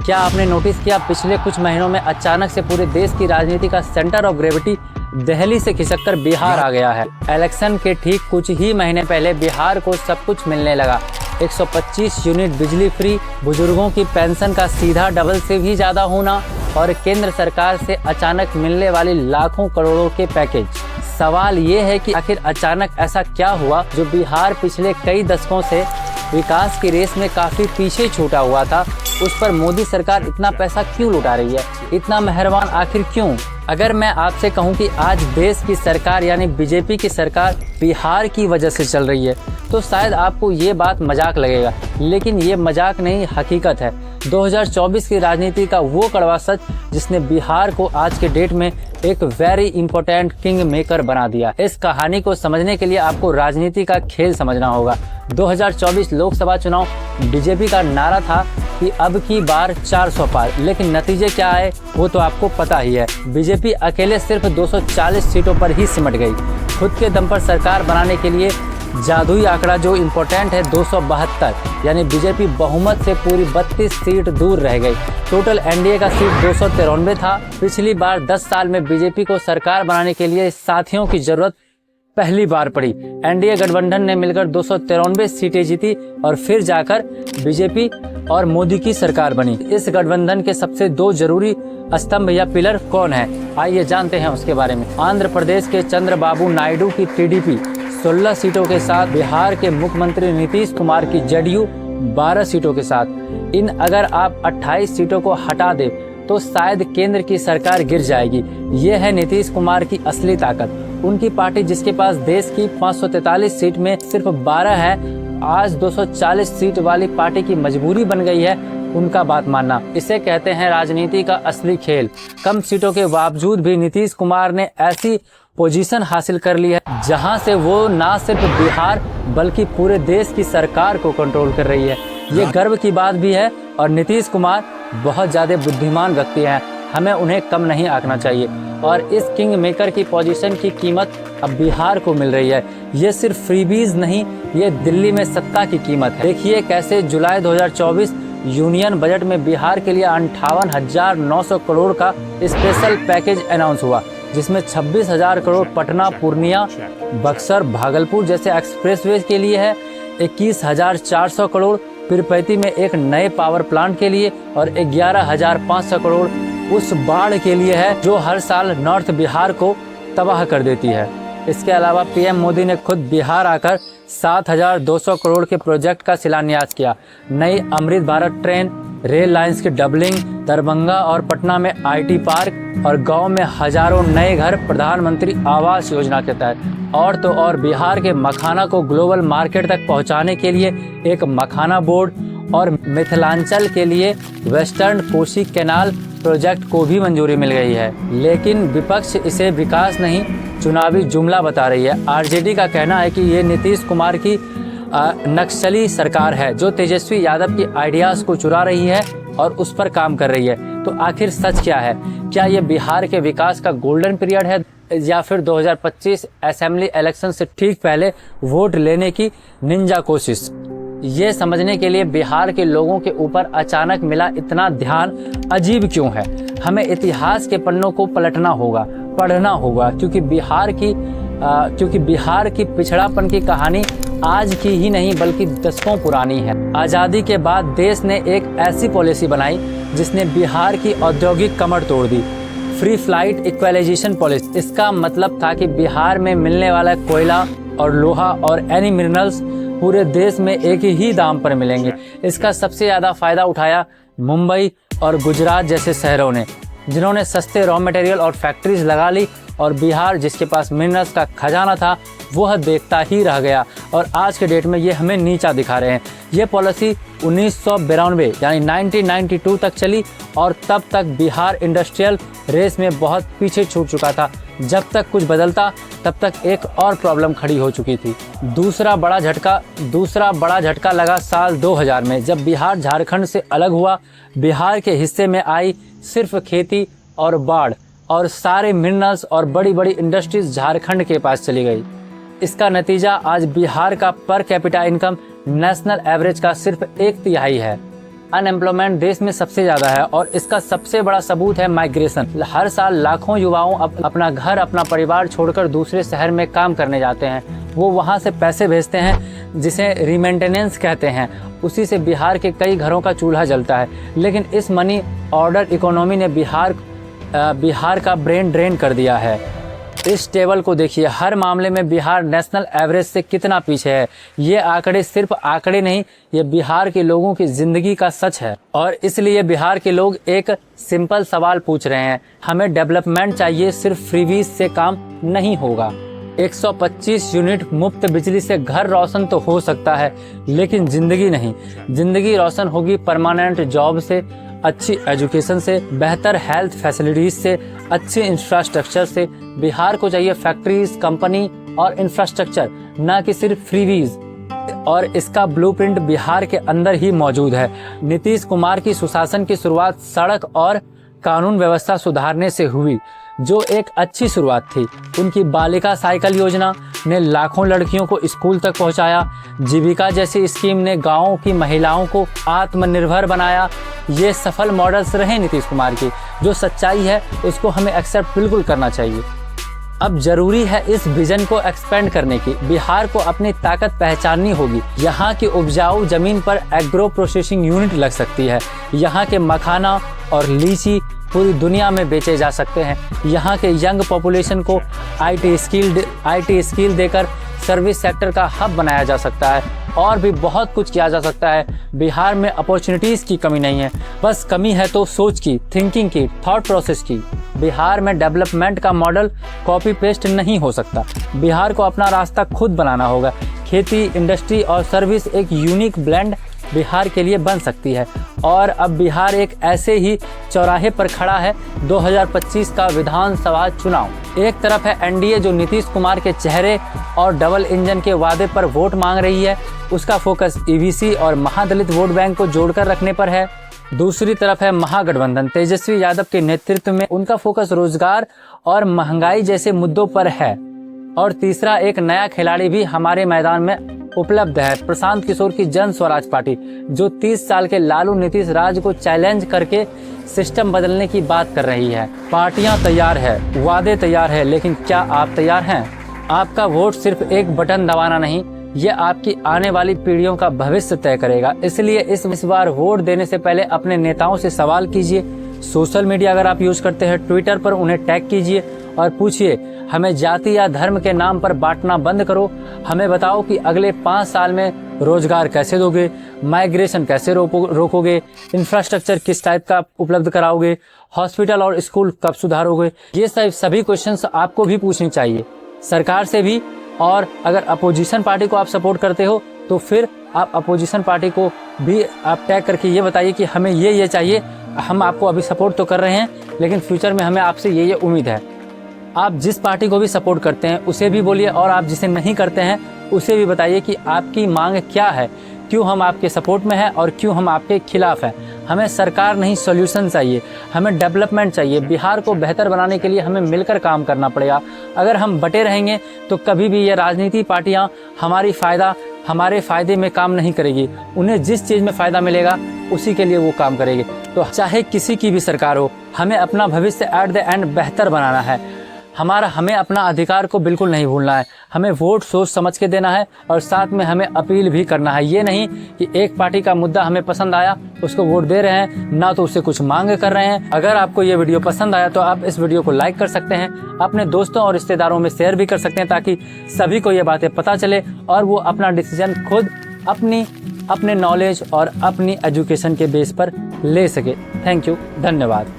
क्या आपने नोटिस किया पिछले कुछ महीनों में अचानक से पूरे देश की राजनीति का सेंटर ऑफ ग्रेविटी दिल्ली से खिसककर बिहार आ गया है। इलेक्शन के ठीक कुछ ही महीने पहले बिहार को सब कुछ मिलने लगा। 125 यूनिट बिजली फ्री, बुजुर्गों की पेंशन का सीधा डबल से भी ज्यादा होना और केंद्र सरकार से अचानक मिलने वाली लाखों करोड़ों के पैकेज। सवाल ये है कि आखिर अचानक ऐसा क्या हुआ जो बिहार पिछले कई दशकों से विकास की रेस में काफी पीछे छूटा हुआ था, उस पर मोदी सरकार इतना पैसा क्यों लुटा रही है, इतना मेहरबान आखिर क्यों? अगर मैं आपसे कहूं कि आज देश की सरकार यानी बीजेपी की सरकार बिहार की वजह से चल रही है तो शायद आपको ये बात मजाक लगेगा, लेकिन ये मजाक नहीं, हकीकत है। 2024 की राजनीति का वो कड़वा सच जिसने बिहार को आज के डेट में एक वेरी इंपॉर्टेंट किंग मेकर बना दिया। इस कहानी को समझने के लिए आपको राजनीति का खेल समझना होगा। 2024 लोकसभा चुनाव बीजेपी का नारा था कि अब की बार 400 पार, लेकिन नतीजे क्या आए वो तो आपको पता ही है। बीजेपी अकेले सिर्फ 240 सीटों पर ही सिमट गई। खुद के दम पर सरकार बनाने के लिए जादुई आंकड़ा जो इम्पोर्टेंट है 272, यानी बीजेपी बहुमत से पूरी 32 सीट दूर रह गई। टोटल एनडीए का सीट 293 था। पिछली बार 10 साल में बीजेपी को सरकार बनाने के लिए साथियों की जरूरत पहली बार पड़ी। एनडीए गठबंधन ने मिलकर 293 सीटें जीती और फिर जाकर बीजेपी और मोदी की सरकार बनी। इस गठबंधन के सबसे दो जरूरी स्तंभ या पिलर कौन है, आइए जानते हैं उसके बारे में। आंध्र प्रदेश के चंद्रबाबू नायडू की टीडीपी 16 सीटों के साथ, बिहार के मुख्यमंत्री नीतीश कुमार की जेडीयू 12 सीटों के साथ। इन अगर आप 28 सीटों को हटा दे तो शायद केंद्र की सरकार गिर जाएगी। ये है नीतीश कुमार की असली ताकत। उनकी पार्टी जिसके पास देश की 543 सीट में सिर्फ 12 है, आज 240 सीट वाली पार्टी की मजबूरी बन गई है उनका बात मानना। इसे कहते हैं राजनीति का असली खेल। कम सीटों के बावजूद भी नीतीश कुमार ने ऐसी पोजीशन हासिल कर ली है जहां से वो ना सिर्फ बिहार बल्कि पूरे देश की सरकार को कंट्रोल कर रही है। ये गर्व की बात भी है और नीतीश कुमार बहुत ज्यादा बुद्धिमान व्यक्ति हैं, हमें उन्हें कम नहीं आंकना चाहिए। और इस किंग मेकर की पोजीशन की कीमत अब बिहार को मिल रही है। ये सिर्फ फ्रीबीज नहीं, ये दिल्ली में सत्ता की कीमत है। देखिए कैसे जुलाई 2024 यूनियन बजट में बिहार के लिए 58,900 करोड़ का स्पेशल पैकेज अनाउंस हुआ, जिसमें 26,000 करोड़ पटना, पूर्णिया, बक्सर, भागलपुर जैसे एक्सप्रेसवे के लिए है, 21,400 करोड़ पीरपैंती में एक नए पावर प्लांट के लिए और 11,500 करोड़ उस बाढ़ के लिए है जो हर साल नॉर्थ बिहार को तबाह कर देती है। इसके अलावा पीएम मोदी ने खुद बिहार आकर 7,200 करोड़ के प्रोजेक्ट का शिलान्यास किया। नई Amrit Bharat train, rail lines की डबलिंग, दरभंगा और पटना में आईटी पार्क और गांव में हजारों नए घर प्रधानमंत्री आवास योजना के तहत। और तो और बिहार के मखाना को ग्लोबल मार्केट तक पहुंचाने के लिए एक मखाना बोर्ड और मिथिलांचल के लिए वेस्टर्न कोसी कैनाल प्रोजेक्ट को भी मंजूरी मिल गई है। लेकिन विपक्ष इसे विकास नहीं, चुनावी जुमला बता रही है। आरजेडी का कहना है कि ये नीतीश कुमार की नक्सली सरकार है जो तेजस्वी यादव की आइडियाज को चुरा रही है और उस पर काम कर रही है। तो आखिर सच क्या है? क्या ये बिहार के विकास का गोल्डन पीरियड है या फिर 2025 असेंबली इलेक्शन से ठीक पहले वोट लेने की निंजा कोशिश? ये समझने के लिए बिहार के लोगों के ऊपर अचानक मिला इतना ध्यान अजीब क्यों है, हमें इतिहास के पन्नों को पलटना होगा, पढ़ना होगा, क्योंकि बिहार की पिछड़ापन की कहानी आज की ही नहीं बल्कि दशकों पुरानी है। आज़ादी के बाद देश ने एक ऐसी पॉलिसी बनाई जिसने बिहार की औद्योगिक कमर तोड़ दी, फ्री फ्लाइट इक्वलाइजेशन पॉलिसी। इसका मतलब था कि बिहार में मिलने वाला कोयला और लोहा और एनी मिनरल्स पूरे देश में एक ही दाम पर मिलेंगे। इसका सबसे ज़्यादा फायदा उठाया मुंबई और गुजरात जैसे शहरों ने, जिन्होंने सस्ते रॉ मटेरियल और फैक्ट्रीज लगा ली, और बिहार जिसके पास मिनरल्स का खजाना था वह देखता ही रह गया। और आज के डेट में ये हमें नीचा दिखा रहे हैं। ये पॉलिसी 1992 यानी 1992 तक चली और तब तक बिहार इंडस्ट्रियल रेस में बहुत पीछे छूट चुका था। जब तक कुछ बदलता तब तक एक और प्रॉब्लम खड़ी हो चुकी थी। दूसरा बड़ा झटका लगा साल 2000 में, जब बिहार झारखंड से अलग हुआ। बिहार के हिस्से में आई सिर्फ खेती और बाढ़, और सारे मिनरल्स और बड़ी बड़ी इंडस्ट्रीज झारखंड के पास चली गई। इसका नतीजा आज बिहार का per capita income national average का सिर्फ 1/3 है। अनएम्प्लॉयमेंट देश में सबसे ज़्यादा है और इसका सबसे बड़ा सबूत है माइग्रेशन। हर साल लाखों युवाओं अपना घर, अपना परिवार छोड़कर दूसरे शहर में काम करने जाते हैं। वो वहाँ से पैसे भेजते हैं जिसे रिमेंटेनेंस कहते हैं। उसी से बिहार के कई घरों का चूल्हा जलता है। लेकिन इस मनी ऑर्डर इकोनॉमी ने बिहार का ब्रेन ड्रेन कर दिया है। इस टेबल को देखिए, हर मामले में बिहार नेशनल एवरेज से कितना पीछे है। ये आंकड़े सिर्फ आंकड़े नहीं, ये बिहार के लोगों की ज़िंदगी का सच है। और इसलिए बिहार के लोग एक सिंपल सवाल पूछ रहे हैं, हमें डेवलपमेंट चाहिए, सिर्फ फ्रीबीज से काम नहीं होगा। 125 यूनिट मुफ्त बिजली से घर रोशन तो हो सकता है, लेकिन ज़िंदगी नहीं। ज़िंदगी रोशन होगी परमानेंट जॉब से, अच्छी एजुकेशन से, बेहतर हेल्थ फैसिलिटीज़ से, अच्छे इंफ्रास्ट्रक्चर से। बिहार को चाहिए फैक्ट्रीज, कंपनी और इंफ्रास्ट्रक्चर, ना कि सिर्फ फ्रीवीज। और इसका ब्लूप्रिंट बिहार के अंदर ही मौजूद है। नीतीश कुमार की सुशासन की शुरुआत सड़क और कानून व्यवस्था सुधारने से हुई, जो एक अच्छी शुरुआत थी। उनकी बालिका साइकिल योजना ने लाखों लड़कियों को स्कूल तक पहुंचाया। जीविका जैसी स्कीम ने गांवों की महिलाओं को आत्मनिर्भर बनाया। ये सफल मॉडल्स रहे नीतीश कुमार की। जो सच्चाई है उसको हमें एक्सेप्ट बिल्कुल करना चाहिए। अब जरूरी है इस विजन को एक्सपेंड करने की। बिहार को अपनी ताकत पहचाननी होगी। यहाँ की उपजाऊ जमीन पर एग्रो प्रोसेसिंग यूनिट लग सकती है। यहाँ के मखाना और लीची पूरी दुनिया में बेचे जा सकते हैं। यहाँ के यंग पॉपुलेशन को आईटी स्किल देकर सर्विस सेक्टर का हब बनाया जा सकता है। और भी बहुत कुछ किया जा सकता है। बिहार में अपॉर्चुनिटीज़ की कमी नहीं है, बस कमी है तो सोच की, थिंकिंग की, थॉट प्रोसेस की। बिहार में डेवलपमेंट का मॉडल कॉपी पेस्ट नहीं हो सकता। बिहार को अपना रास्ता खुद बनाना होगा। खेती, इंडस्ट्री और सर्विस एक यूनिक ब्लेंड बिहार के लिए बन सकती है। और अब बिहार एक ऐसे ही चौराहे पर खड़ा है, 2025 का विधानसभा चुनाव। एक तरफ है एनडीए जो नीतीश कुमार के चेहरे और डबल इंजन के वादे पर वोट मांग रही है। उसका फोकस ईबीसी और महादलित वोट बैंक को जोड़कर रखने पर है। दूसरी तरफ है महागठबंधन, तेजस्वी यादव के नेतृत्व में। उनका फोकस रोजगार और महंगाई जैसे मुद्दों पर है। और तीसरा एक नया खिलाड़ी भी हमारे मैदान में उपलब्ध है, प्रशांत किशोर की जन स्वराज पार्टी, जो 30 साल के लालू नीतीश राज को चैलेंज करके सिस्टम बदलने की बात कर रही है। पार्टियां तैयार है, वादे तैयार है, लेकिन क्या आप तैयार हैं? आपका वोट सिर्फ एक बटन दबाना नहीं, ये आपकी आने वाली पीढ़ियों का भविष्य तय करेगा। इसलिए इस बार वोट देने से पहले अपने नेताओं से सवाल कीजिए। सोशल मीडिया अगर आप यूज करते हैं, ट्विटर पर उन्हें टैग कीजिए और पूछिए, हमें जाति या धर्म के नाम पर बांटना बंद करो। हमें बताओ कि अगले 5 साल में रोजगार कैसे दोगे, माइग्रेशन कैसे रोकोगे, इंफ्रास्ट्रक्चर किस टाइप का उपलब्ध कराओगे, हॉस्पिटल और स्कूल कब सुधारोगे। ये सभी क्वेश्चंस आपको भी पूछने चाहिए, सरकार से भी। और अगर अपोजिशन पार्टी को आप सपोर्ट करते हो तो फिर आप अपोजिशन पार्टी को भी आप टैग करके ये बताइए कि हमें ये चाहिए। हम आपको अभी सपोर्ट तो कर रहे हैं, लेकिन फ्यूचर में हमें आपसे ये उम्मीद है। आप जिस पार्टी को भी सपोर्ट करते हैं उसे भी बोलिए, और आप जिसे नहीं करते हैं उसे भी बताइए कि आपकी मांग क्या है, क्यों हम आपके सपोर्ट में हैं और क्यों हम आपके खिलाफ हैं। हमें सरकार नहीं, सॉल्यूशन चाहिए। हमें डेवलपमेंट चाहिए। बिहार को बेहतर बनाने के लिए हमें मिलकर काम करना पड़ेगा। अगर हम बटे रहेंगे तो कभी भी ये राजनीति पार्टियां हमारे फ़ायदे में काम नहीं करेगी। उन्हें जिस चीज़ में फ़ायदा मिलेगा उसी के लिए वो काम करेगी। तो चाहे किसी की भी सरकार हो, हमें अपना भविष्य एट द एंड बेहतर बनाना है। हमें अपना अधिकार को बिल्कुल नहीं भूलना है। हमें वोट सोच समझ के देना है और साथ में हमें अपील भी करना है। ये नहीं कि एक पार्टी का मुद्दा हमें पसंद आया उसको वोट दे रहे हैं, ना तो उससे कुछ मांग कर रहे हैं। अगर आपको ये वीडियो पसंद आया तो आप इस वीडियो को लाइक कर सकते हैं, अपने दोस्तों और रिश्तेदारों में शेयर भी कर सकते हैं, ताकि सभी को ये बातें पता चले और वो अपना डिसीजन खुद अपने नॉलेज और अपनी एजुकेशन के बेस पर ले सके। थैंक यू, धन्यवाद।